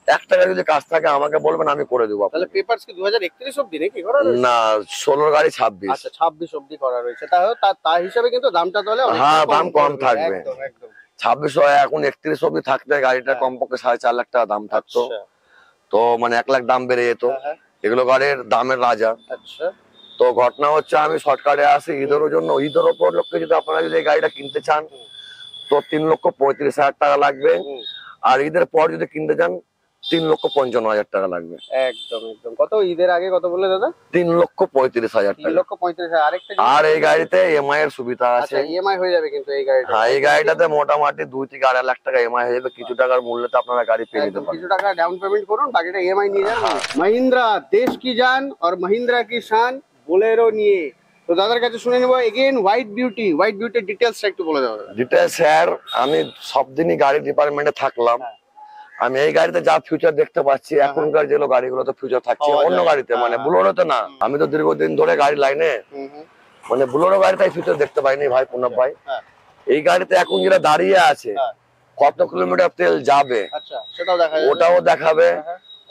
1 টাকা যদি কাজ থাকে আমাকে বলবেন, আমি করে দেবো। তাহলে পেপারস কি 2031 অবধি নাকি করা রয়েছে? না 16 গাড়ি 26। আচ্ছা 26 অবধি করা রয়েছে, তাহলে তার হিসাবে কিন্তু দামটা তাহলে হ্যাঁ দাম কম থাকবে। একদম একদম 26 এখন 31 অবধি থাকতে গাড়িটা কমপক্ষে 4.5 লাখ টাকা দাম থাকতো, তো মানে 1 লাখ দাম বেড়ে যেত। এগুলো গাড়ির দামের রাজা। আচ্ছা তো ঘটনা হচ্ছে আমি শর্টকাটে আসি ঈদের জন্য, ঈদের উপলক্ষে যদি আপনারা যদি এই গাড়িটা কিনতে চান তো 3,35,000 টাকা লাগবে। আর ঈদের পর যদি কিনতে চান 3,55,000 টাকা লাগবে। একদম একদম। কত ঈদের আগে কত বললে দাদা? 3,35,000 টাকা। 3,35,000। আরেকটা আর এই গাড়িতে এমআই এর সুবিধা আছে। ইএমআই হয়ে যাবে কিন্তু এই গাড়িটা? হ্যাঁ এই গাড়িটাতে মোটামুটি 2 থেকে 2.5 লাখ টাকা এমআই হয়ে যাবে। কিছু টাকার মূল্যতে আপনারা গাড়ি পেয়ে নিতে পারেন। কিছু টাকা ডাউন পেমেন্ট করুন, বাকিটা ইএমআই নিয়ে যান। মহিন্দ্রা দেশ কি জান আর মহিন্দ্রা কি শান বোলেরো নিয়ে। তো দাদার কাছে শুনে নেবো এগেইন হোয়াইট বিউটির ডিটেইলসটা একটু বলে দাও। ডিটেইলস স্যার, আমি সব দিনই গাড়ি ডিপার্টমেন্টে থাকলাম। আমি এই গাড়িতে যা ফিউচার দেখতে পাচ্ছি এখনকার যেগুলো গাড়িগুলোতে ফিউচার থাকছে অন্য গাড়িতে, মানে বুলোরোতে না। আমি তো দীর্ঘদিন ধরে গাড়ি লাইনে, মানে বুলোরো গাড়িতে ফিউচার দেখতে পাইনি ভাই প্রণব ভাই। এই গাড়িতে এখন যেটা দাঁড়িয়ে আছে কত কিলোমিটার তেল যাবে ওটাও দেখাবে,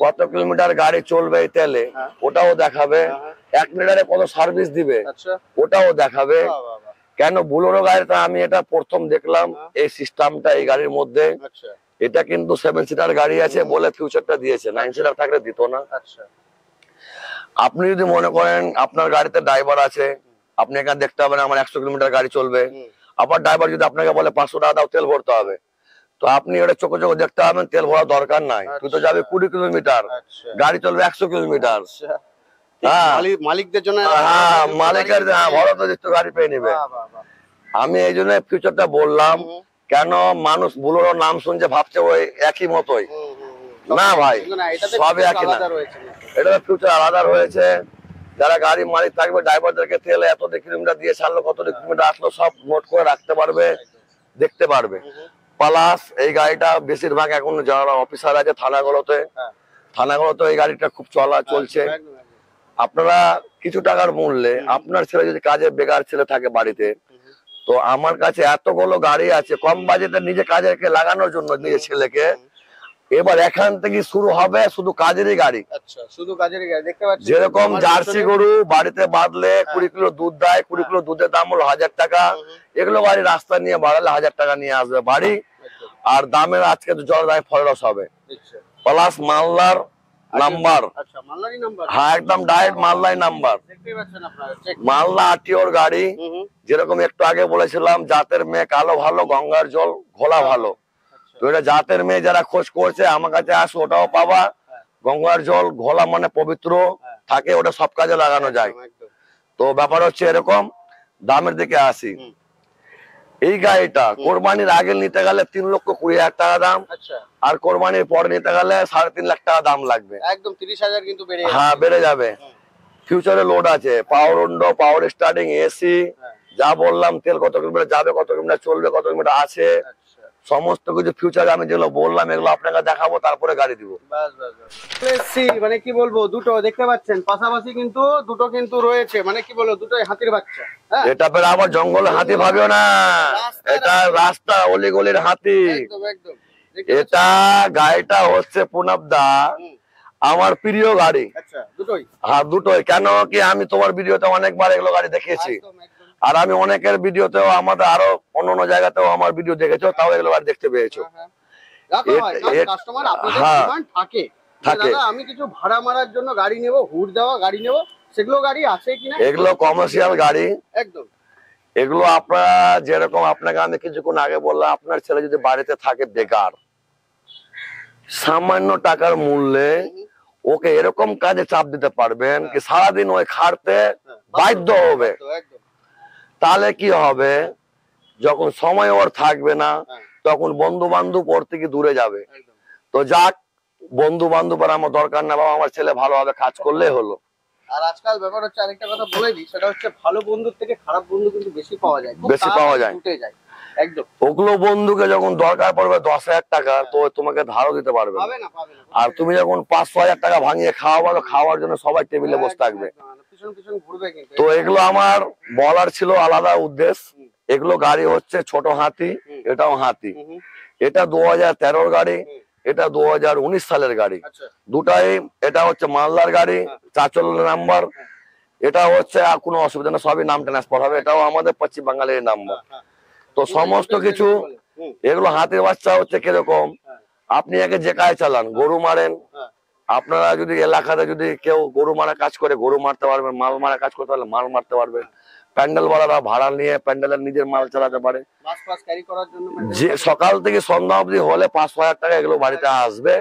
কত কিলোমিটার গাড়ি চলবে এই তেলে ওটাও দেখাবে, 1 লিটারে কত সার্ভিস দিবে ওটাও দেখাবে। কেন বুলোরো গাড়িটা আমি এটা প্রথম দেখলাম এই সিস্টেমটা এই গাড়ির মধ্যে। এটা কিন্তু 7 সিটার গাড়ি আছে বলে ফিউচারটা দিয়েছে, 9 সিটার থাকলে দিত না। আপনি যদি মনে করেন আপনার গাড়িতে ড্রাইভার আছে, আপনি এখানে দেখতে পাবেন আমার 100 কিলোমিটার গাড়ি চলবে, আবার ড্রাইভার যদি আপনাকে বলে 500 টাকা দাও তেল ভরতে হবে, তো আপনি ওটা চোখে চোখে দেখতে পাবেন তেল ভরার দরকার নাই, তুই তো যাবে 20 কিলোমিটার, গাড়ি চলবে 100 কিলোমিটার। মালিকদের জন্য হ্যাঁ মালিকের ভরত গাড়ি পেয়ে নেবে। আমি এই জন্য ফিউচারটা বললাম, কেন মানুষ বুলোরোর নাম শুনছে ভাবছে ওই একই মতোই, না ভাই সবই একই না, এটা ফিউচার আলাদা রয়েছে। যারা গাড়ি মালিক থাকবে ড্রাইভারদেরকে তেলে এত কিলোমিটার দিয়ে ছাড়লো, কত কিলোমিটার আসলো সব নোট করে রাখতে পারবে, দেখতে পারবে। প্লাস এই গাড়িটা বেশিরভাগ এখন যারা অফিসার আছে থানাগুলোতে এই গাড়িটা খুব চলছে। আপনারা কিছু টাকার মূল্যে আপনার ছেলে যদি কাজে বেকার ছেলে থাকে বাড়িতে, তো আমার কাছে এতগুলো গাড়ি আছে কম বাজেটে নিজে কাজে লাগানোর জন্য নিজের ছেলেকে। এবার এখান থেকে শুরু হবে শুধু কাজেরই গাড়ি। শুধু কাজেরই গাড়ি দেখতে পাচ্ছি। যেরকম জার্সি গরু বাড়িতে বাঁধলে 20 কিলো দুধ দেয়, 20 কিলো দুধের দাম হলো 1000 টাকা, এগুলো গাড়ি রাস্তা নিয়ে বাড়ালে 1000 টাকা নিয়ে আসবে বাড়ি। আর দামের আজকে জল দায় ফলরস হবে। প্লাস মালদার নাম্বার, হ্যাঁ একদম ডাইরেক্ট মালদাই নাম্বার, মালদা আটিওর গাড়ি। যেরকম একটু আগে বলেছিলাম জাতের মেয়ে কালো ভালো, গঙ্গার জল ঘোলা ভালো, তো এটা জাতের মেয়ে যারা খোঁজ করছে আমার কাছে আসো, ওটাও পাবা। গঙ্গার জল ঘোলা মানে পবিত্র থাকে, ওটা সব কাজে লাগানো যায়। তো ব্যাপার হচ্ছে এরকম। দামের দিকে আসি, এই গাড়িটা কোরবানির আগে নিতে গেলে 3,20,000 টাকা দাম, আচ্ছা আর কোরবানির পরে নিতে গেলে 3.5 লাখ টাকা দাম লাগবে। একদম 30,000 কিন্তু বেড়ে যাবে। হ্যাঁ বেড়ে যাবে। ফিউচারে লোড আছে, পাওয়ার উইন্ডো, পাওয়ার স্টার্টিং, এসি, যা বললাম, তেল কত কিলোমিটার যাবে, কত কিলোমিটার চলবে, কত কিলোমিটার আছে, আচ্ছা সমস্ত কিছু ফিউচারে আমি যেগুলো বললাম এগুলো আপনাকে দেখাবো, তারপরে গাড়ি দিব। বাস বাস বাস। এসছি, মানে কি বলবো, দুটো দেখতে পাচ্ছেন পাশাপাশি কিন্তু দুটো কিন্তু রয়েছে, মানে কি বলবো, দুটোই হাতির বাচ্চা। হ্যাঁ এটা পরে আবার জঙ্গলে হাতি ভাবিও না, এটা রাস্তা অলি গলির হাতি। একদম একদম। এটা গাড়িটা হচ্ছে পুনব দা আমার প্রিয় গাড়ি। আচ্ছা দুটোই? হ্যাঁ দুটোই। কেন কি আমি তোমার ভিডিওতে অনেকবার এগুলো গাড়ি দেখিয়েছি, একদম একদম। আর আমি অনেকের ভিডিওতেও, আমাদের আরো অন্য জায়গাতেও আমার ভিডিও দেখেছো, তাও এগুলো গাড়ি দেখতে পেয়েছো। কাস্টমার আপনাদের হ্যাঁ, ডিমান্ড থাকে থাকে। দাদা আমি কিছু ভাড়া মারার জন্য গাড়ি নেব, হুড দেওয়া গাড়ি নেব, সেগুলো গাড়ি আছে কিনা? এগুলো কমার্শিয়াল গাড়ি। একদম। এগুলো আপনারা যেরকম, আপনাকে আমি কিছুক্ষণ আগে বললাম, আপনার ছেলে যদি বাড়িতে থাকে বেকার, সামান্য টাকার মূল্যে ওকে এরকম কাজে চাপ দিতে পারবেন কি সারাদিন ওই খাটতে বাধ্য হবে। একদম। তাহলে কি হবে, যখন সময় ওর থাকবে না তখন বন্ধু বান্ধব ওর থেকে দূরে যাবে। একদম। তো যাক, বন্ধু বান্ধব আর আমার দরকার না, বাবা আমার ছেলে ভালোভাবে কাজ করলেই হলো। আর আজকাল ব্যাপার হচ্ছে, আরেকটা কথা বলে দিই, সেটা হচ্ছে ভালো বন্ধুর থেকে খারাপ বন্ধু কিন্তু বেশি পাওয়া যায়, খুব বেশি পাওয়া যায়। ছুটে যায়। একদম। ওগুলো বন্ধুকে যখন দরকার পড়বে 10,000 টাকা, তো তোমাকে ধারও দিতে পারবে না। পাবে না, পাবে না। আর তুমি যখন 500,000 টাকা ভাঙিয়ে খাওয়াবো, খাওয়ার জন্য সবাই টেবিলে বসে থাকবে। পিছন পিছন ঘুরবে কিন্তু। তো এগুলো আমার বলার ছিল আলাদা উদ্দেশ্য। এগুলো গাড়ি হচ্ছে ছোট হাতি, এটাও হাতি। এটা 2013 গাড়ি, এটা 2019 সালের গাড়ি। আচ্ছা। দুটাই, এটা হচ্ছে মালদার গাড়ি, 4 নাম্বার। এটা হচ্ছে আর কোনো অসুবিধা না, সবই নাম ট্রান্সফার হবে। এটাও আমাদের পশ্চিম বাঙালির নাম্বার। তো সমস্ত কিছু, এগুলো হাতির বাচ্চা হচ্ছে কিরকম, আপনি একে যে কাজ চালান, গরু মারেন, আপনারা যদি এলাকাতে যদি কেউ গরু মারা কাজ করে গরু মারতে পারবেন, মাল মারা কাজ করতে পারলে মাল মারতে পারবেন। প্যান্ডেল ওয়ালারা ভাড়া নিয়ে প্যান্ডেলের নিজের মাল চালাতে পারে। বাস পাস ক্যারি করার জন্য যে সকাল থেকে সন্ধ্যা অবধি হলে 500,000 টাকা এগুলো বাড়িতে আসবে।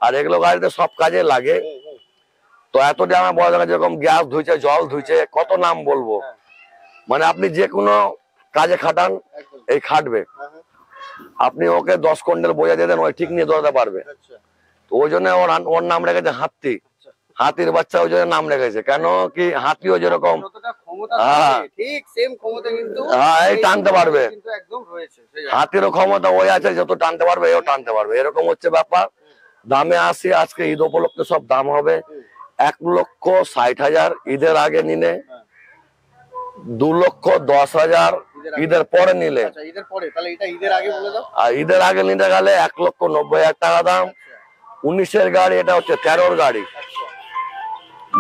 আর এগুলো গাড়িতে সব কাজে লাগে। তো এতটা আমার বলা যায়, যেরকম গ্যাস ধুইছে, জল ধুইছে, কত নাম বলবো, মানে আপনি যে কোনো কাজে খাটান এই খাটবে। আপনি ওকে 10 কুইন্টাল বোঝা দিয়ে দেন, ওই ঠিক নিয়ে দৌড়াতে পারবে। তো ওই জন্য ওর নাম রেখেছে হাতি, হাতির বাচ্চা, ওই জন্য নাম রেখেছে। কেন কি হাতিও যেরকম ঠিক সেম ক্ষমতা কিন্তু এই টানতে পারবে, কিন্তু একদম রয়েছে। হাতিরও ক্ষমতা ওই আছে, যত টানতে পারবে এও টানতে পারবে। এরকম হচ্ছে ব্যাপার। দামে আসি, আজকে ঈদ উপলক্ষে সব দাম হবে 1,60,000 ঈদের আগে নিলে, 2,10,000 ঈদের পরে নিলে, ঈদের পরে। তাহলে এটা ঈদের আগে বলে দাও। আর ঈদের আগে নিতে গেলে 1,90,000 টাকা দাম। 19-এর গাড়ি, এটা হচ্ছে 13-র গাড়ি।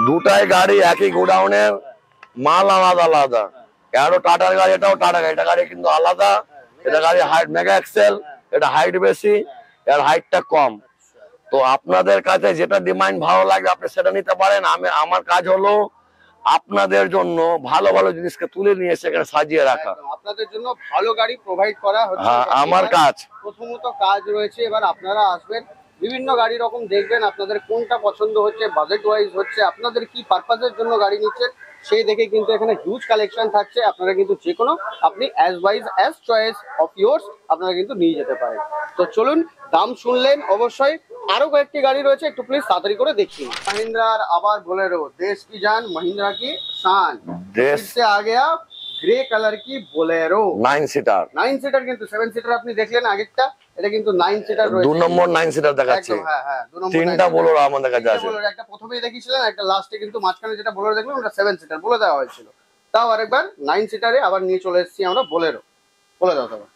দুটাই গাড়ি একই গোডাউনের, মাল আলাদা আলাদা। এটাও টাটার গাড়ি, এটাও টাটা গাড়ি। এটা গাড়ি কিন্তু আলাদা। এটা গাড়ি হাইট মেগা এক্সেল, এটা হাইট বেশি, এর হাইটটা কম। তো আপনাদের কাছে যেটা ডিমান্ড ভালো লাগে আপনি সেটা নিতে পারেন। আমার কাজ হলো আপনাদের জন্য ভালো ভালো জিনিসকে তুলে নিয়ে সেখানে সাজিয়ে রাখা, আপনাদের জন্য ভালো গাড়ি প্রোভাইড করা হচ্ছে। হ্যাঁ আমার কাজ। প্রথমত কাজ রয়েছে, এবার আপনারা আসবেন, বিভিন্ন গাড়ি রকম দেখবেন, আপনাদের কোনটা পছন্দ হচ্ছে, বাজেট ওয়াইজ হচ্ছে, আপনাদের কি পারপাসের জন্য গাড়ি নিচ্ছেন সেই দেখে কিন্তু এখানে হিউজ কালেকশন থাকছে। আপনারা কিন্তু যে কোনো, আপনি as wise as choice of yours আপনারা কিন্তু নিয়ে যেতে পারেন। তো চলুন, দাম শুনলেন অবশ্যই, আরো কয়েকটি গাড়ি রয়েছে, একটু প্লিজ তাড়াতাড়ি করে দেখি। महिंद्रा আবার बोलेरो, देश की जान महिंद्रा की शान, देश से आ गया গ্রে কালার কি बोलेरो 9 সিটার। 9 সিটার কিন্তু 7 সিটার আপনি দেখলেন আগেরটা, এটা কিন্তু 9 সিটার রয়েছে। 2 নম্বর 9 সিটার দেখাচ্ছে। হ্যাঁ হ্যাঁ, 2 নম্বর। তিনটা বোলেরো আমাদের কাছে আছে। একটা প্রথমেই দেখিয়েছিলেন, একটা লাস্টে কিন্তু মাঝখানে যেটা বোলেরো দেখলাম ওটা 7 সিটার বলে দেওয়া হয়েছিল। তাও আরেকবার 9 সিটারে আবার নিয়ে চলে এসেছি আমরা বোলেরো। বলে দাও তবে।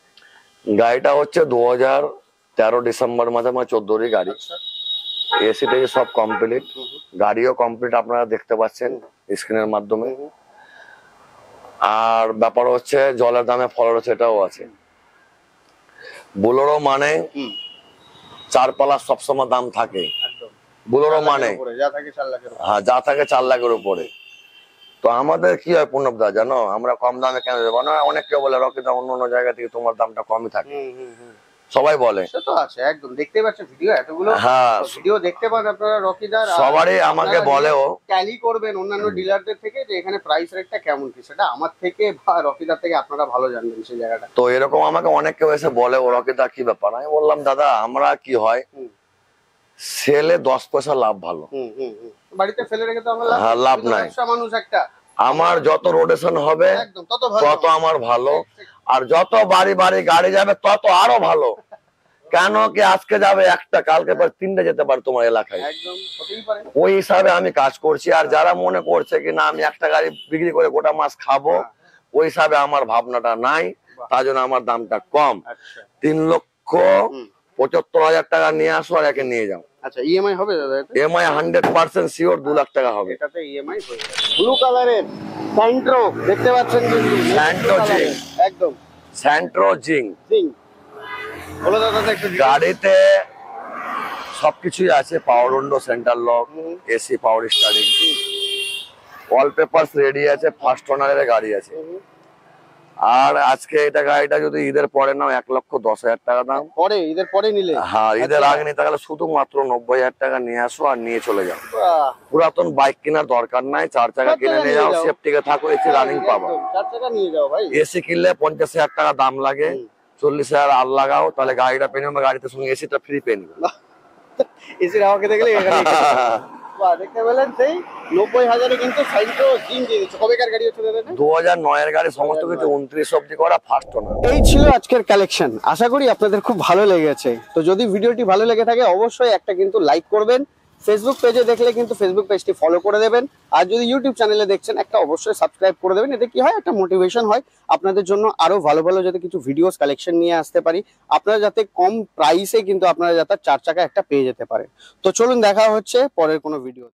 গাড়িটা হচ্ছে 2013 ডিসেম্বর মাসে, আমার 14-রি গাড়ি। এসি থেকে সব কমপ্লিট, গাড়িও কমপ্লিট, আপনারা দেখতে পাচ্ছেন স্ক্রিনের মাধ্যমে। আর ব্যাপার হচ্ছে জলের দামে ফলের সেটাও আছে। বোলেরো মানে 4 পালা সবসময় দাম থাকে। বোলেরো মানে হ্যাঁ, যা থাকে 4 লাখের উপরে। তো আমাদের কি হয় পূর্ণব দা জানো, আমরা কম দামে কেন দেবো না? অনেক কেউ বলে রকি দা অন্য অন্য জায়গা থেকে তোমার দামটা কমই থাকে। সবাই বলে। সে তো আছে, একদম দেখতে পাচ্ছেন ভিডিও এতগুলো হ্যাঁ, ভিডিও দেখতে পান আপনারা রকিদার। সবারই আমাকে বলেও ট্যালি করবেন অন্যান্য ডিলারদের থেকে যে এখানে প্রাইস রেটটা কেমন কি, সেটা আমার থেকে বা রকিদার থেকে আপনারা ভালো জানবেন সেই জায়গাটা। তো এরকম আমাকে অনেক কেউ এসে বলে ও রকিদা কি ব্যাপার, আমি বললাম দাদা আমরা কি হয় সেলে 10 পয়সা লাভ ভালো, বাড়িতে ফেলে রেখে তো আমার লাভ নাই। ব্যবসা মানুষ একটা, আমার যত রোটেশন হবে একদম তত ভালো, তত আমার ভালো, আর যত বাড়ি বাড়ি গাড়ি যাবে তত আরো ভালো। কেন কি আজকে যাবে একটা, কালকে পর 3টে যেতে পারে তোমার এলাকায়, একদম হতেই পারে। ওই হিসাবে আমি কাজ করছি। আর যারা মনে করছে কি না আমি একটা গাড়ি বিক্রি করে গোটা মাস খাবো, ওই হিসাবে আমার ভাবনাটা নাই, তার জন্য আমার দামটা কম। 3,75,000 টাকা নিয়ে আসো আর একে নিয়ে যাও। আচ্ছা ইএমআই হবে দাদা? ইএমআই 100% শিওর 2 লাখ টাকা হবে। এটাতে ইএমআই হয়ে যাবে। ব্লু কালারের স্যান্ট্রো দেখতে পাচ্ছেন কিন্তু, স্যান্ট্রো জিং, একদম স্যান্ট্রো জিং। বলো দাদা একটু। গাড়িতে সবকিছুই আছে, পাওয়ার উইন্ডো, সেন্টার লক, এসি, পাওয়ার স্টারিং, অল পেপারস রেডি আছে, ফার্স্ট ওনারের গাড়ি আছে। আর আজকে এটা গাড়িটা যদি ঈদের পরে নাও 1,10,000 টাকা দাম, পরে ঈদের পরে নিলে, হ্যাঁ ঈদের আগে নিতে গেলে শুধুমাত্র 90,000 টাকা নিয়ে আসো আর নিয়ে চলে যাও। পুরাতন বাইক কেনার দরকার নাই, 4 চাকা কিনে নিয়ে যাও, সেফটিকে থাকো, এসি রানিং পাবা। 4 চাকা নিয়ে যাও ভাই। এসি কিনলে 50,000 টাকা দাম লাগে, 40,000 আর লাগাও, তাহলে গাড়িটা পেয়ে নেবে, গাড়িতে সঙ্গে এসিটা ফ্রি পেয়ে নেবে। এসির হাওয়া খেতে গেলে এখানে বাহ, দেখতে পেলেন সেই 90,000-এ কিন্তু স্যান্ট্রো জিং দিয়ে দিচ্ছে। কবেকার গাড়ি হচ্ছে দাদা? 2009 এর গাড়ি, সমস্ত কিছু 29 অবধি করা, ফার্স্ট ওনার। এই ছিল আজকের কালেকশন, আশা করি আপনাদের খুব ভালো লেগেছে। তো যদি ভিডিওটি ভালো লেগে থাকে অবশ্যই একটা কিন্তু লাইক করবেন, ফেসবুক পেজে দেখলে কিন্তু ফেসবুক পেজটি ফলো করে দেবেন, আর যদি ইউটিউব চ্যানেলে দেখছেন একটা অবশ্যই সাবস্ক্রাইব করে দেবেন। এতে কি হয়, একটা মোটিভেশন হয় আপনাদের জন্য আরো ভালো ভালো যাতে কিছু ভিডিওস কালেকশন নিয়ে আসতে পারি, আপনারা যাতে কম প্রাইসে কিন্তু আপনারা যাতে 4 চাকা একটা পেয়ে যেতে পারেন। তো চলুন দেখা হচ্ছে পরের কোনো ভিডিও।